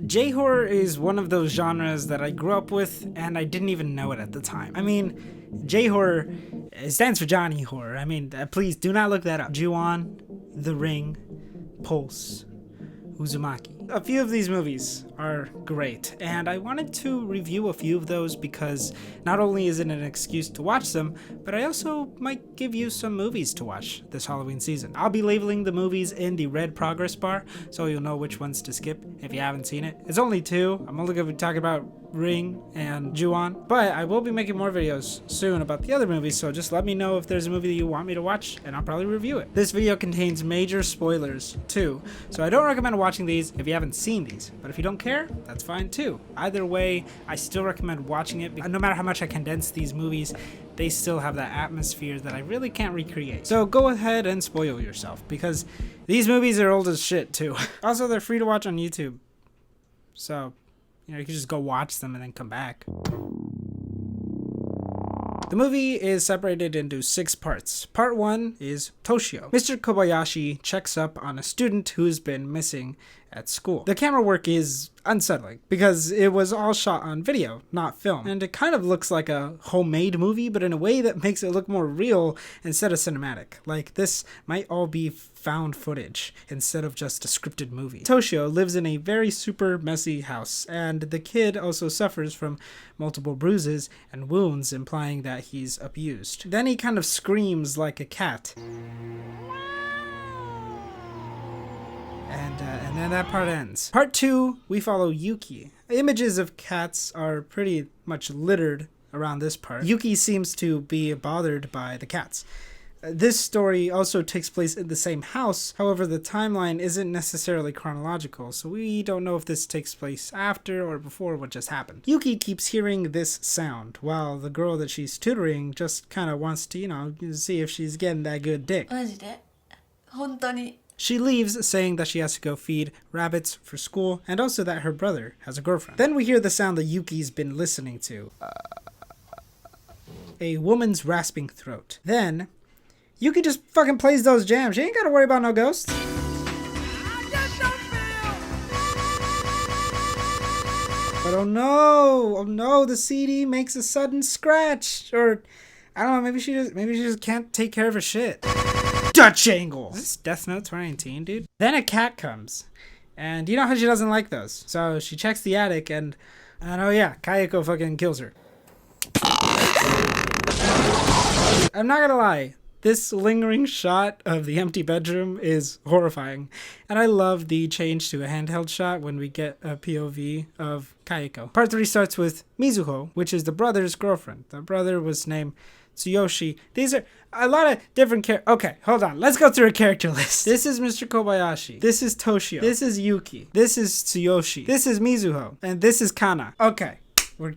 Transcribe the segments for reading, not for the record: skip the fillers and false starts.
J-horror is one of those genres that I grew up with and I didn't even know it at the time. I mean, J-horror stands for Johnny Horror. I mean, please do not look that up. Ju-on, The Ring, Pulse, Uzumaki. A few of these movies are great, and I wanted to review a few of those because not only is it an excuse to watch them, but I also might give you some movies to watch this Halloween season. I'll be labeling the movies in the red progress bar, so you'll know which ones to skip if you haven't seen it. It's only two. I'm only going to be talking about Ring and Ju-on, but I will be making more videos soon about the other movies, so just let me know if there's a movie that you want me to watch, and I'll probably review it. This video contains major spoilers, too, so I don't recommend watching these if you haven't seen these, but if you don't care, that's fine too. Either way, I still recommend watching it, because no matter how much I condense these movies, they still have that atmosphere that I really can't recreate. So go ahead and spoil yourself, because these movies are old as shit too. Also, they're free to watch on YouTube, so you can just go watch them and then come back. The movie is separated into 6 parts. Part 1 is Toshio. Mr. Kobayashi checks up on a student who's been missing at school. The camera work is unsettling because it was all shot on video, not film. And it kind of looks like a homemade movie, but in a way that makes it look more real instead of cinematic. Like this might all be found footage instead of just a scripted movie. Toshio lives in a very super messy house, and the kid also suffers from multiple bruises and wounds, implying that he's abused. Then he kind of screams like a cat. And then that part ends. Part 2, we follow Yuki. Images of cats are pretty much littered around this part. Yuki seems to be bothered by the cats. This story also takes place in the same house, however the timeline isn't necessarily chronological, so we don't know if this takes place after or before what just happened. Yuki keeps hearing this sound, while the girl that she's tutoring just kind of wants to, see if she's getting that good dick. マジで本当に She leaves, saying that she has to go feed rabbits for school, and also that her brother has a girlfriend. Then we hear the sound that Yuki's been listening to. A woman's rasping throat. Then, Yuki just fucking plays those jams. She ain't gotta worry about no ghosts. But oh no, the CD makes a sudden scratch. Or, I don't know, maybe she just can't take care of her shit. Dutch angle! Is this Death Note 2019, dude? Then a cat comes. And you know how she doesn't like those. So she checks the attic and oh yeah, Kayako fucking kills her. I'm not gonna lie. This lingering shot of the empty bedroom is horrifying. And I love the change to a handheld shot when we get a POV of Kayako. Part 3 starts with Mizuho, which is the brother's girlfriend. The brother was named Tsuyoshi. These are a lot of different Okay, hold on. Let's go through a character list. This is Mr. Kobayashi. This is Toshio. This is Yuki. This is Tsuyoshi. This is Mizuho. And this is Kana. Okay. We're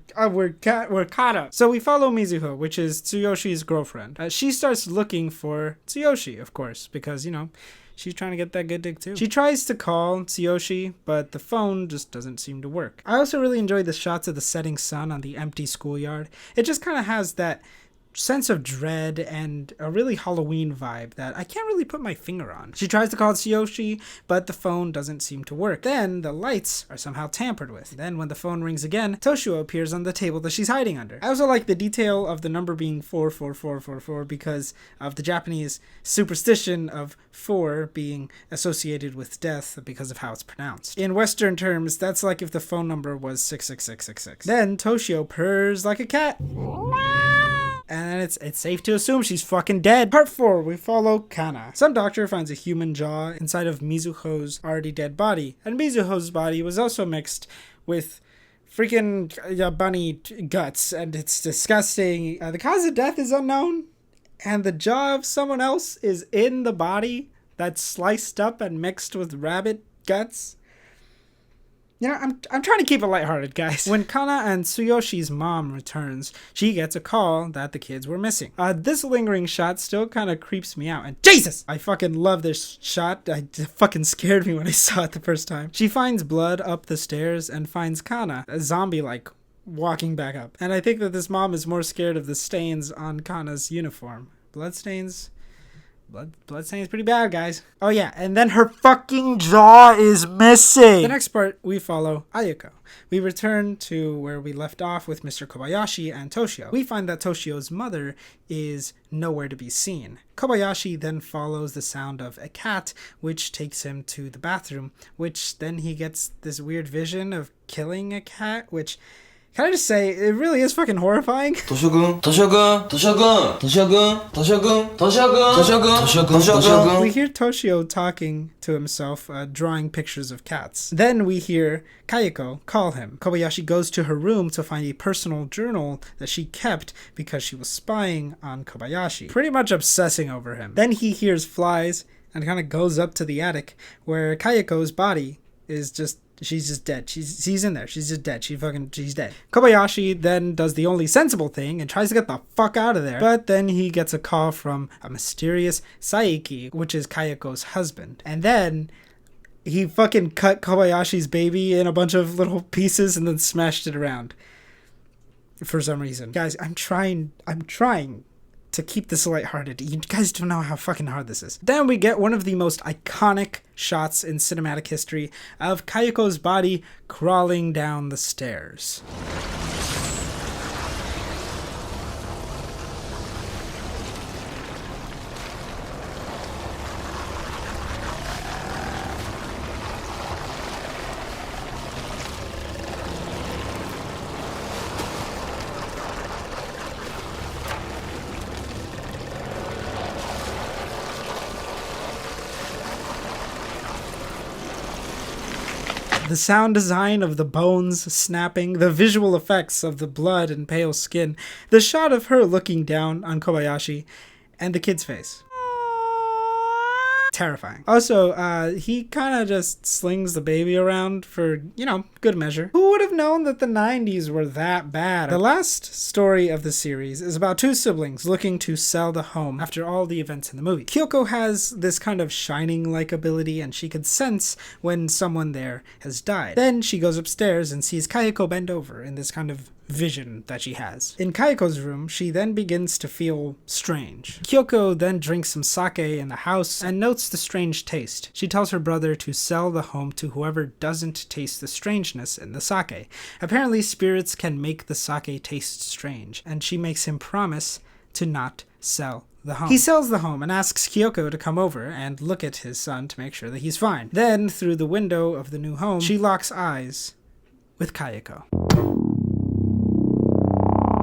caught up. So we follow Mizuho, which is Tsuyoshi's girlfriend. She starts looking for Tsuyoshi, of course, because, she's trying to get that good dick too. She tries to call Tsuyoshi, but the phone just doesn't seem to work. I also really enjoyed the shots of the setting sun on the empty schoolyard. It just kind of has that sense of dread and a really Halloween vibe that I can't really put my finger on. She tries to call Tsuyoshi, but the phone doesn't seem to work. Then the lights are somehow tampered with. Then when the phone rings again, Toshio appears on the table that she's hiding under. I also like the detail of the number being 44444 because of the Japanese superstition of 4 being associated with death because of how it's pronounced. In Western terms, that's like if the phone number was 66666. Then Toshio purrs like a cat. And it's safe to assume she's fucking dead. Part 4, we follow Kana. Some doctor finds a human jaw inside of Mizuho's already dead body. And Mizuho's body was also mixed with freaking bunny guts. And it's disgusting. The cause of death is unknown. And the jaw of someone else is in the body that's sliced up and mixed with rabbit guts. I'm trying to keep it lighthearted, guys. When Kana and Tsuyoshi's mom returns, she gets a call that the kids were missing. This lingering shot still kind of creeps me out. And Jesus! I fucking love this shot. It fucking scared me when I saw it the first time. She finds blood up the stairs and finds Kana, a zombie-like, walking back up. And I think that this mom is more scared of the stains on Kana's uniform. Blood stains? Bloodstain's pretty bad, guys. Oh yeah, and then her fucking jaw is missing. The next part, we follow Ayako. We return to where we left off with Mr. Kobayashi and Toshio. We find that Toshio's mother is nowhere to be seen. Kobayashi then follows the sound of a cat, which takes him to the bathroom, which then he gets this weird vision of killing a cat, which... Can I just say, it really is fucking horrifying? We hear Toshio talking to himself, drawing pictures of cats. Then we hear Kayako call him. Kobayashi goes to her room to find a personal journal that she kept because she was spying on Kobayashi, pretty much obsessing over him. Then he hears flies and kind of goes up to the attic where Kayako's body is just... She's just dead. She's in there. She's just dead. She's dead. Kobayashi then does the only sensible thing and tries to get the fuck out of there. But then he gets a call from a mysterious Saiki, which is Kayako's husband. And then he fucking cut Kobayashi's baby in a bunch of little pieces and then smashed it around. For some reason. Guys, I'm trying to keep this lighthearted. You guys don't know how fucking hard this is. Then we get one of the most iconic shots in cinematic history of Kayako's body crawling down the stairs. The sound design of the bones snapping, the visual effects of the blood and pale skin, the shot of her looking down on Kobayashi, and the kid's face. Terrifying. Also, he kind of just slings the baby around for, good measure. Who would have known that the 90s were that bad? The last story of the series is about two siblings looking to sell the home after all the events in the movie. Kyoko has this kind of shining-like ability, and she can sense when someone there has died. Then she goes upstairs and sees Kayako bend over in this kind of vision that she has. In Kayako's room, she then begins to feel strange. Kyoko then drinks some sake in the house and notes the strange taste. She tells her brother to sell the home to whoever doesn't taste the strangeness in the sake. Apparently, spirits can make the sake taste strange, and she makes him promise to not sell the home. He sells the home and asks Kyoko to come over and look at his son to make sure that he's fine. Then, through the window of the new home, she locks eyes with Kayako.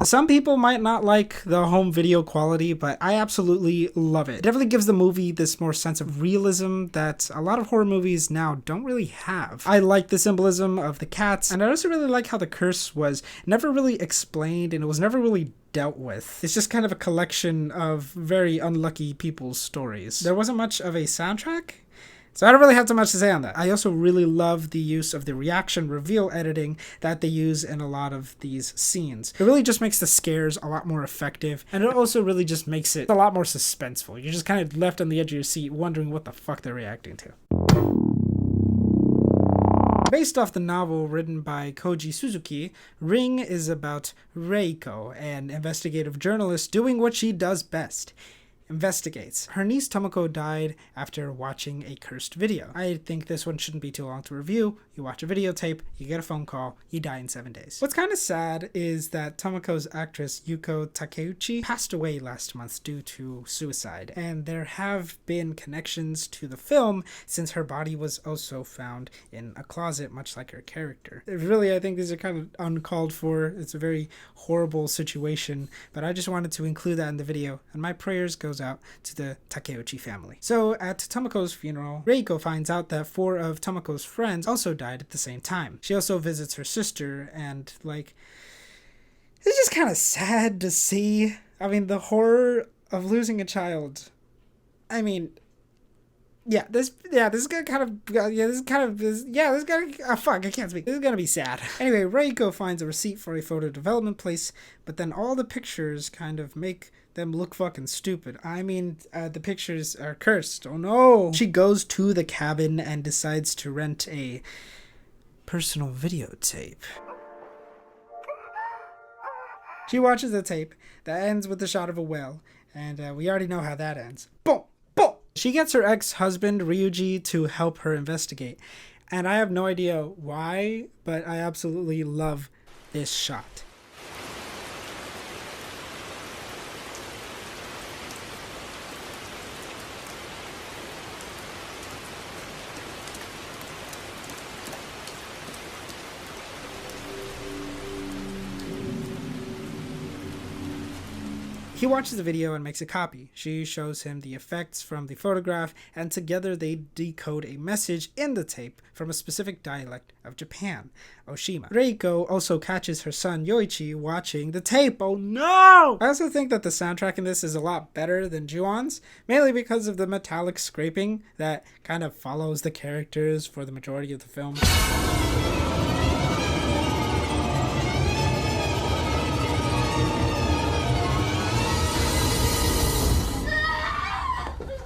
Some people might not like the home video quality, but I absolutely love it. It definitely gives the movie this more sense of realism that a lot of horror movies now don't really have. I like the symbolism of the cats, and I also really like how the curse was never really explained and it was never really dealt with. It's just kind of a collection of very unlucky people's stories. There wasn't much of a soundtrack, so I don't really have too much to say on that. I also really love the use of the reaction reveal editing that they use in a lot of these scenes. It really just makes the scares a lot more effective, and it also really just makes it a lot more suspenseful. You're just kind of left on the edge of your seat wondering what the fuck they're reacting to. Based off the novel written by Koji Suzuki, Ring is about Reiko, an investigative journalist doing what she does best. Investigates. Her niece Tomoko died after watching a cursed video. I think this one shouldn't be too long to review. You watch a videotape, you get a phone call, you die in 7 days. What's kind of sad is that Tomoko's actress Yuko Takeuchi passed away last month due to suicide, and there have been connections to the film since her body was also found in a closet, much like her character. Really, I think these are kind of uncalled for. It's a very horrible situation, but I just wanted to include that in the video, and my prayers goes out to the Takeuchi family. So at Tomoko's funeral, Reiko finds out that 4 of Tomoko's friends also died at the same time. She also visits her sister, and it's just kind of sad to see. I mean, the horror of losing a child. I mean, this is gonna fuck, I can't speak. This is gonna be sad. Anyway, Reiko finds a receipt for a photo development place, but then all the pictures kind of make them look fucking stupid. I mean, the pictures are cursed. Oh no! She goes to the cabin and decides to rent a personal videotape. She watches the tape that ends with the shot of a well, and we already know how that ends. Boom! She gets her ex-husband Ryuji to help her investigate. And I have no idea why, but I absolutely love this shot. He watches the video and makes a copy. She shows him the effects from the photograph, and together they decode a message in the tape from a specific dialect of Japan, Oshima. Reiko also catches her son Yoichi watching the tape. Oh no! I also think that the soundtrack in this is a lot better than Ju-on's, mainly because of the metallic scraping that kind of follows the characters for the majority of the film.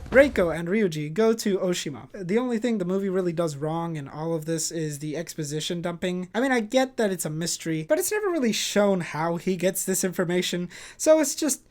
Reiko and Ryuji go to Oshima. The only thing the movie really does wrong in all of this is the exposition dumping. I mean, I get that it's a mystery, but it's never really shown how he gets this information, so it's just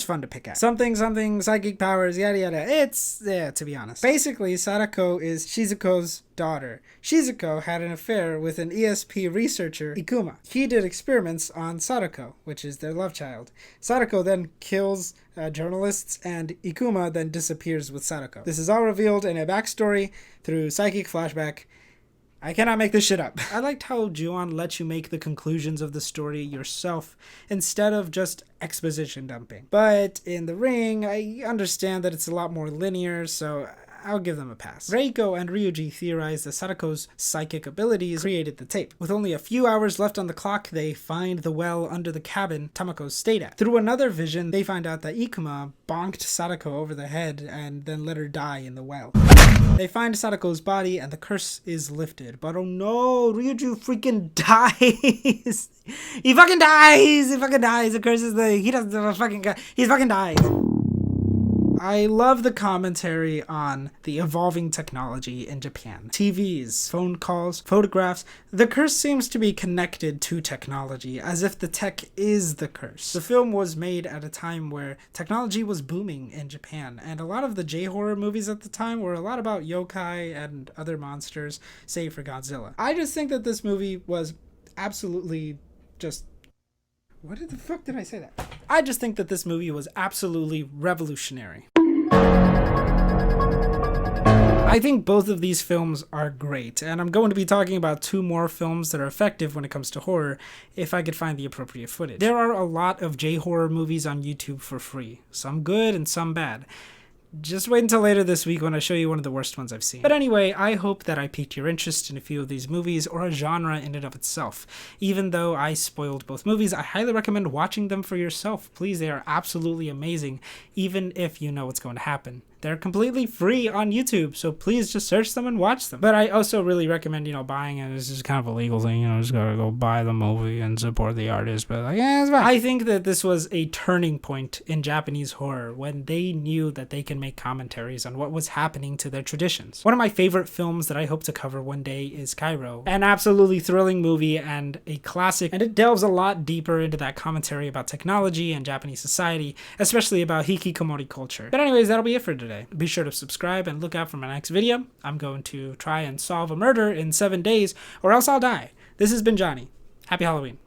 fun to pick at. Something, psychic powers, yada yada. To be honest. Basically, Sadako is Shizuko's daughter. Shizuko had an affair with an ESP researcher, Ikuma. He did experiments on Sadako, which is their love child. Sadako then kills journalists, and Ikuma then disappears with Sadako. This is all revealed in a backstory through psychic flashback. I cannot make this shit up. I liked how Ju-on lets you make the conclusions of the story yourself instead of just exposition dumping. But in The Ring, I understand that it's a lot more linear, so I'll give them a pass. Reiko and Ryuji theorize that Sadako's psychic abilities created the tape. With only a few hours left on the clock, they find the well under the cabin Tamako stayed at. Through another vision, they find out that Ikuma bonked Sadako over the head and then let her die in the well. They find Sadako's body and the curse is lifted. But oh no, Ryuji freaking dies. He fucking dies. The curse is he fucking dies. I love the commentary on the evolving technology in Japan. TVs, phone calls, photographs. The curse seems to be connected to technology, as if the tech is the curse. The film was made at a time where technology was booming in Japan, and a lot of the J-horror movies at the time were a lot about yokai and other monsters, save for Godzilla. I just think that this movie was absolutely just... What the fuck did I say that? I just think that this movie was absolutely revolutionary. I think both of these films are great, and I'm going to be talking about two more films that are effective when it comes to horror, if I could find the appropriate footage. There are a lot of J-horror movies on YouTube for free, some good and some bad. Just wait until later this week when I show you one of the worst ones I've seen. But anyway, I hope that I piqued your interest in a few of these movies, or a genre in and of itself. Even though I spoiled both movies, I highly recommend watching them for yourself. Please, they are absolutely amazing, even if you know what's going to happen. They're completely free on YouTube, so please just search them and watch them. But I also really recommend, buying it. It's just kind of a legal thing, just gotta go buy the movie and support the artist. But it's fine. I think that this was a turning point in Japanese horror when they knew that they can make commentaries on what was happening to their traditions. One of my favorite films that I hope to cover one day is Cairo, an absolutely thrilling movie and a classic, and it delves a lot deeper into that commentary about technology and Japanese society, especially about hikikomori culture. But anyways, that'll be it for today. Be sure to subscribe and look out for my next video. I'm going to try and solve a murder in 7 days, or else I'll die. This has been Johnny. Happy Halloween.